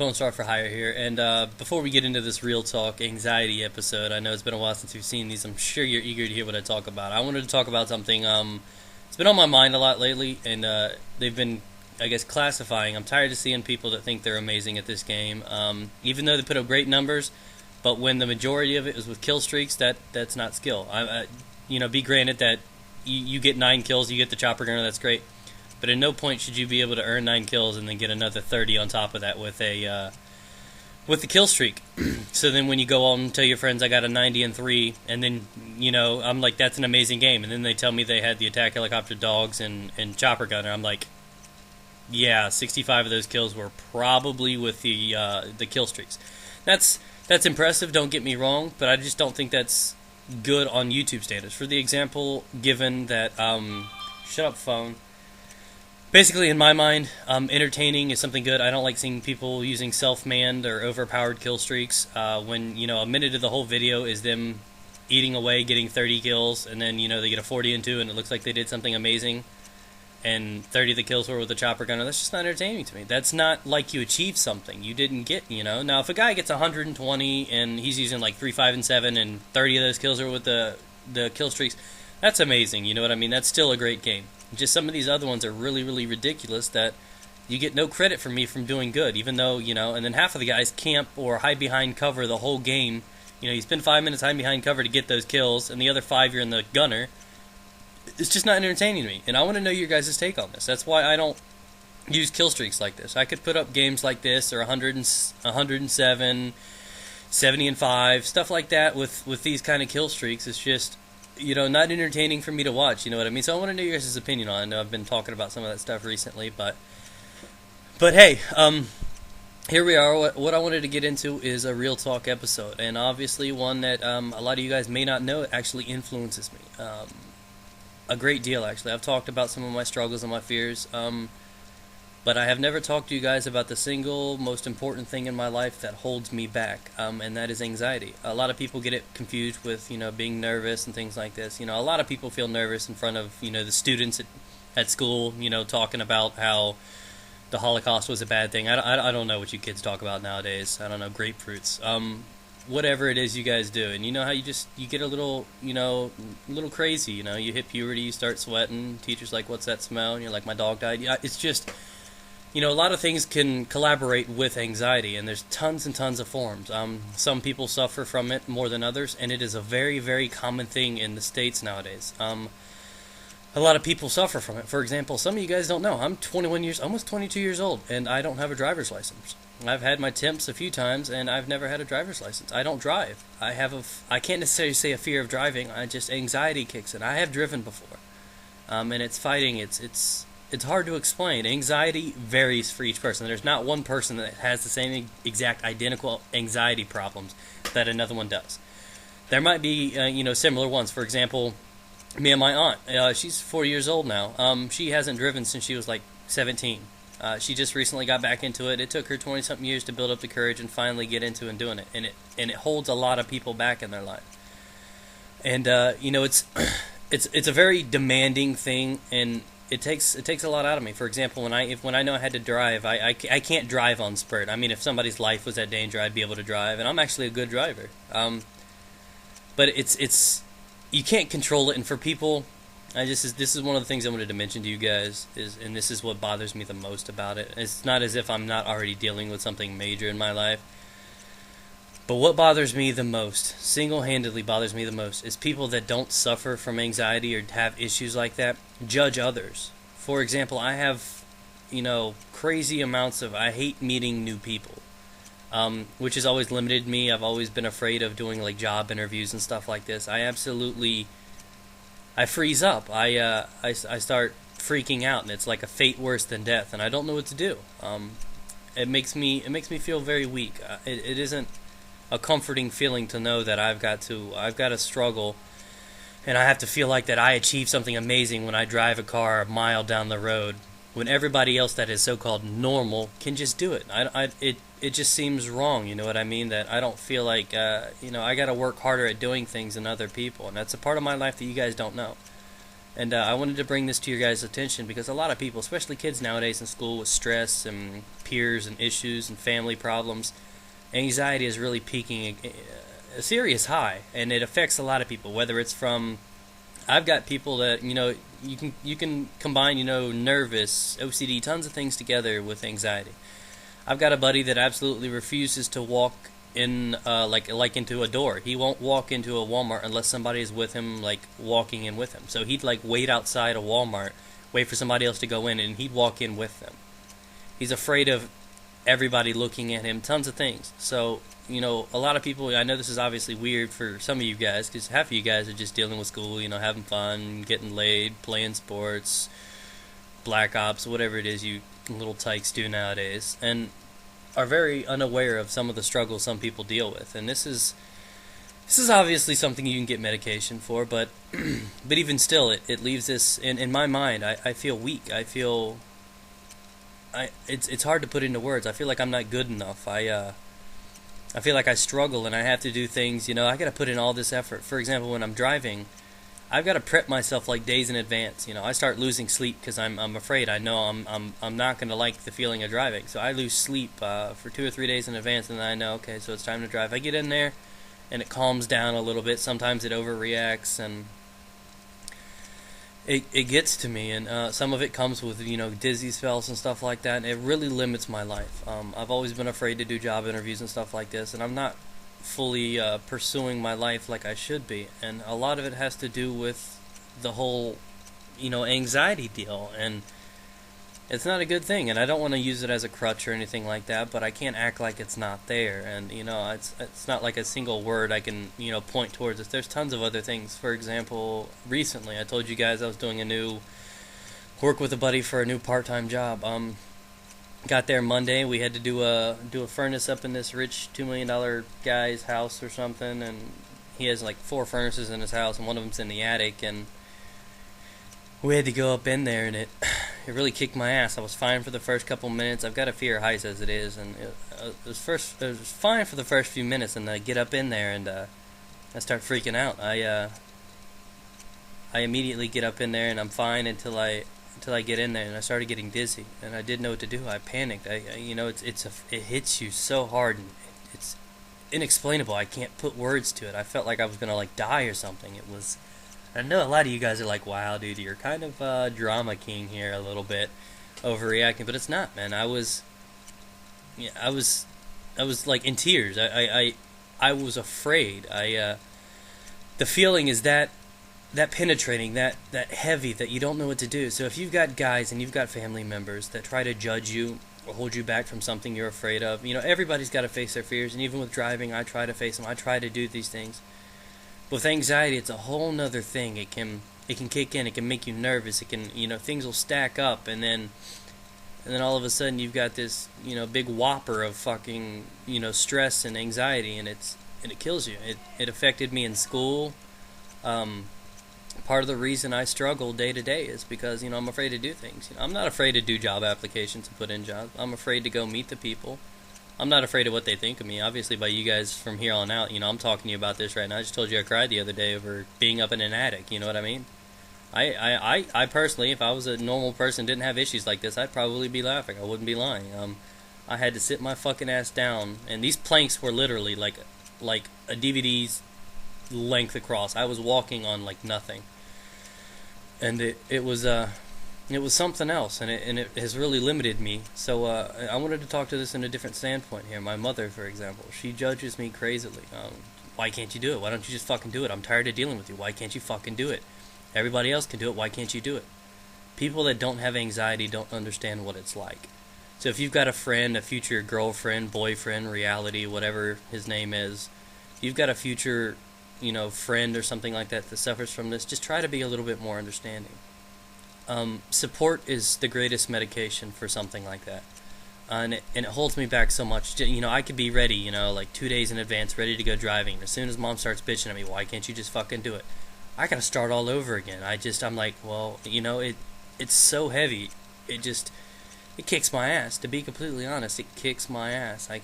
Pulling Star for Hire here, and before we get into this real talk anxiety episode, I know it's been a while since you've seen these. I'm sure you're eager to hear what I talk about. I wanted to talk about something. It's been on my mind a lot lately, and they've been, I guess, classifying. I'm tired of seeing people that think they're amazing at this game, even though they put up great numbers. But when the majority of it is with kill streaks, that's not skill. Be granted that you get 9 kills, you get the chopper gunner, that's great. But at no point should you be able to earn 9 kills and then get another 30 on top of that with the kill streak. So then when you go on and tell your friends I got a 90 and 3, and then I'm like, that's an amazing game, and then they tell me they had the attack helicopter dogs and chopper gunner, I'm like, yeah, 65 of those kills were probably with the kill streaks. That's impressive, don't get me wrong, but I just don't think that's good on YouTube standards. For the example given that shut up phone. Basically, in my mind, entertaining is something good. I don't like seeing people using self-manned or overpowered kill streaks when, a minute of the whole video is them eating away, getting 30 kills, and then, they get a 40 and 2, and it looks like they did something amazing, and 30 of the kills were with the chopper gunner. That's just not entertaining to me. That's not like you achieved something you didn't get, Now, if a guy gets 120, and he's using like 3, 5, and 7, and 30 of those kills are with the kill streaks, that's amazing, you know what I mean? That's still a great game. Just some of these other ones are really, really ridiculous that you get no credit from me from doing good, even though, and then half of the guys camp or hide behind cover the whole game. You spend 5 minutes hiding behind cover to get those kills, and the other 5 you're in the gunner. It's just not entertaining to me, and I want to know your guys' take on this. That's why I don't use kill streaks like this. I could put up games like this, or 107, 70 and 5, stuff like that with these kind of kill streaks. It's just, not entertaining for me to watch, you know what I mean? So I want to know your guys' opinion on it. I know I've been talking about some of that stuff recently, but hey, here we are. What I wanted to get into is a real talk episode, and obviously one that a lot of you guys may not know actually influences me a great deal, actually. I've talked about some of my struggles and my fears, but I have never talked to you guys about the single most important thing in my life that holds me back, and that is anxiety. A lot of people get it confused with, being nervous and things like this. A lot of people feel nervous in front of, the students at school, talking about how the Holocaust was a bad thing. I don't know what you kids talk about nowadays. I don't know, grapefruits. Whatever it is you guys do. And how you get a little, little crazy, you hit puberty, you start sweating, teacher's like, what's that smell? And you're like, my dog died. Yeah, it's just, a lot of things can collaborate with anxiety, and there's tons and tons of forms. Some people suffer from it more than others, and it is a very, very common thing in the States nowadays. A lot of people suffer from it. For example, some of you guys don't know, I'm 21 years, almost 22 years old, and I don't have a driver's license. I've had my temps a few times, and I've never had a driver's license. I don't drive. I can't necessarily say a fear of driving, anxiety kicks in. I have driven before, and it's fighting, it's hard to explain. Anxiety varies for each person. There's not one person that has the same exact identical anxiety problems that another one does. There might be, similar ones. For example, me and my aunt, she's 4 years old now. She hasn't driven since she was like 17. She just recently got back into it. It took her 20-something years to build up the courage and finally get into and doing it. And it holds a lot of people back in their life. And it's a very demanding thing, and it takes a lot out of me. For example, when I know I had to drive, I can't drive on spurt. I mean, if somebody's life was at danger, I'd be able to drive, and I'm actually a good driver. But it's you can't control it, and for people, this is one of the things I wanted to mention to you guys, and this is what bothers me the most about it. It's not as if I'm not already dealing with something major in my life. But what bothers me the most, single-handedly bothers me the most, is people that don't suffer from anxiety or have issues like that judge others. For example, I have, crazy amounts of, I hate meeting new people, which has always limited me. I've always been afraid of doing like job interviews and stuff like this. I freeze up. I start freaking out, and it's like a fate worse than death, and I don't know what to do. It makes me feel very weak. It isn't a comforting feeling to know that I've got to struggle, and I have to feel like that I achieved something amazing when I drive a car a mile down the road, when everybody else that is so-called normal can just do it. It just seems wrong, you know what I mean? That I don't feel like, I got to work harder at doing things than other people, and that's a part of my life that you guys don't know. And I wanted to bring this to your guys' attention because a lot of people, especially kids nowadays in school with stress and peers and issues and family problems, anxiety is really peaking a serious high, and it affects a lot of people. Whether it's from, I've got people that you can combine nervous, OCD, tons of things together with anxiety. I've got a buddy that absolutely refuses to walk in like into a door. He won't walk into a Walmart unless somebody is with him, like walking in with him. So he'd like wait outside a Walmart, wait for somebody else to go in, and he'd walk in with them. He's afraid of everybody looking at him, tons of things. So a lot of people, I know this is obviously weird for some of you guys, because half of you guys are just dealing with school, having fun, getting laid, playing sports, black ops, whatever it is you little tykes do nowadays, and are very unaware of some of the struggles some people deal with. And this is obviously something you can get medication for, but but even still, it leaves this in my mind. I feel weak. It's hard to put into words. I feel like I'm not good enough. I feel like I struggle, and I have to do things. I got to put in all this effort. For example, when I'm driving, I've got to prep myself like days in advance. I start losing sleep because I'm afraid. I know I'm not going to like the feeling of driving, so I lose sleep for 2 or 3 days in advance, and then I know, okay, so it's time to drive. I get in there, and it calms down a little bit. Sometimes it overreacts, and it gets to me, and some of it comes with dizzy spells and stuff like that, and it really limits my life. I've always been afraid to do job interviews and stuff like this, and I'm not fully pursuing my life like I should be, and a lot of it has to do with the whole anxiety deal, and it's not a good thing, and I don't want to use it as a crutch or anything like that, but I can't act like it's not there. And it's not like a single word I can point towards it. There's tons of other things. For example, recently I told you guys I was doing a new work with a buddy for a new part-time job. Got there Monday. We had to do a furnace up in this rich $2 million guy's house or something, and he has like 4 furnaces in his house, and one of them's in the attic, and we had to go up in there, and it really kicked my ass. I was fine for the first couple minutes. I've got a fear of heights as it is, and it was fine for the first few minutes, and I get up in there, and I start freaking out. I immediately get up in there, and I'm fine until I get in there, and I started getting dizzy, and I didn't know what to do. I panicked. It hits you so hard, and it's inexplainable. I can't put words to it. I felt like I was gonna like die or something. It was. I know a lot of you guys are like, "Wow, dude, you're kind of drama king here, a little bit, overreacting," but it's not, man. I was like in tears. I was afraid. The feeling is that penetrating, that heavy, that you don't know what to do. So if you've got guys and you've got family members that try to judge you or hold you back from something you're afraid of, everybody's got to face their fears, and even with driving, I try to face them. I try to do these things. With anxiety, it's a whole nother thing. It can kick in. It can make you nervous. It can, things will stack up, and then all of a sudden you've got this, big whopper of fucking, stress and anxiety, and it kills you. It affected me in school. Part of the reason I struggle day to day is because, I'm afraid to do things. I'm not afraid to do job applications and put in jobs. I'm afraid to go meet the people. I'm not afraid of what they think of me. Obviously, by you guys from here on out, I'm talking to you about this right now. I just told you I cried the other day over being up in an attic. You know what I mean? I personally, if I was a normal person, didn't have issues like this, I'd probably be laughing. I wouldn't be lying. I had to sit my fucking ass down, and these planks were literally like a DVD's length across. I was walking on like nothing, and it was something else, and it has really limited me. So I wanted to talk to this in a different standpoint here. My mother, for example, she judges me crazily. Why can't you do it? Why don't you just fucking do it? I'm tired of dealing with you. Why can't you fucking do it? Everybody else can do it. Why can't you do it? People that don't have anxiety don't understand what it's like. So if you've got a friend, a future girlfriend, boyfriend, reality, whatever his name is, you've got a future, friend or something like that suffers from this, just try to be a little bit more understanding. Support is the greatest medication for something like that. And it holds me back so much. I could be ready, like 2 days in advance, ready to go driving. As soon as mom starts bitching at me, why can't you just fucking do it? I gotta start all over again. I'm like, well, it's so heavy. It kicks my ass. To be completely honest, it kicks my ass. I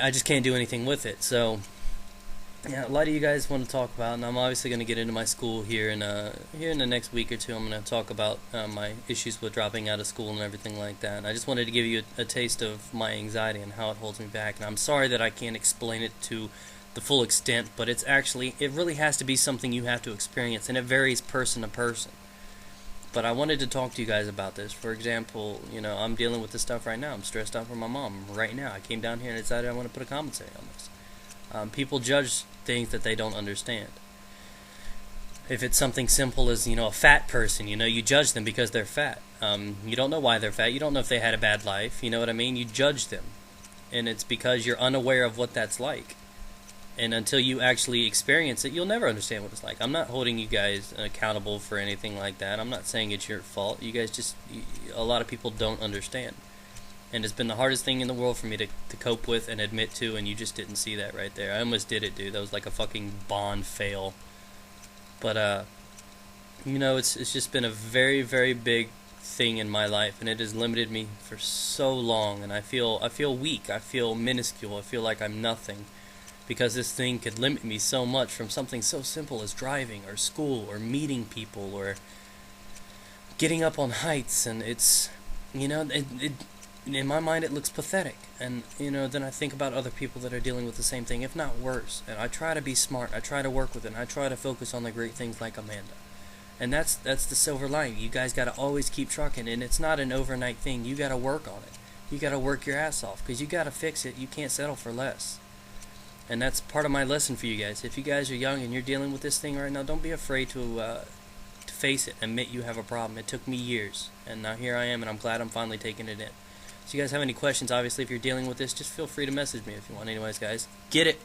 just can't do anything with it. So Yeah, a lot of you guys want to talk about, and I'm obviously going to get into my school here in the next week or two. I'm going to talk about my issues with dropping out of school and everything like that. And I just wanted to give you a taste of my anxiety and how it holds me back. And I'm sorry that I can't explain it to the full extent, but it really has to be something you have to experience, and it varies person to person. But I wanted to talk to you guys about this. For example, I'm dealing with this stuff right now. I'm stressed out for my mom right now. I came down here and decided I want to put a commentary on this. People judge things that they don't understand. If it's something simple as a fat person, you judge them because they're fat. You don't know why they're fat. You don't know if they had a bad life. You know what I mean? You judge them, and it's because you're unaware of what that's like. And until you actually experience it, you'll never understand what it's like. I'm not holding you guys accountable for anything like that. I'm not saying it's your fault. You guys a lot of people don't understand. And it's been the hardest thing in the world for me to cope with and admit to, and you just didn't see that right there. I almost did it, dude. That was like a fucking Bond fail. But, it's just been a very, very big thing in my life, and it has limited me for so long, and I feel weak. I feel minuscule. I feel like I'm nothing. Because this thing could limit me so much from something so simple as driving, or school, or meeting people, or getting up on heights, and it's, in my mind it looks pathetic. And then I think about other people that are dealing with the same thing, if not worse, and I try to be smart, I try to work with it, and I try to focus on the great things like Amanda. And that's the silver lining. You guys gotta always keep trucking, and it's not an overnight thing. You gotta work on it. You gotta work your ass off, because you gotta fix it. You can't settle for less. And that's part of my lesson for you guys. If you guys are young and you're dealing with this thing right now, don't be afraid to face it, admit you have a problem. It took me years, and now here I am, and I'm glad I'm finally taking it in. So you guys have any questions, obviously, if you're dealing with this, just feel free to message me if you want. Anyways, guys, get it.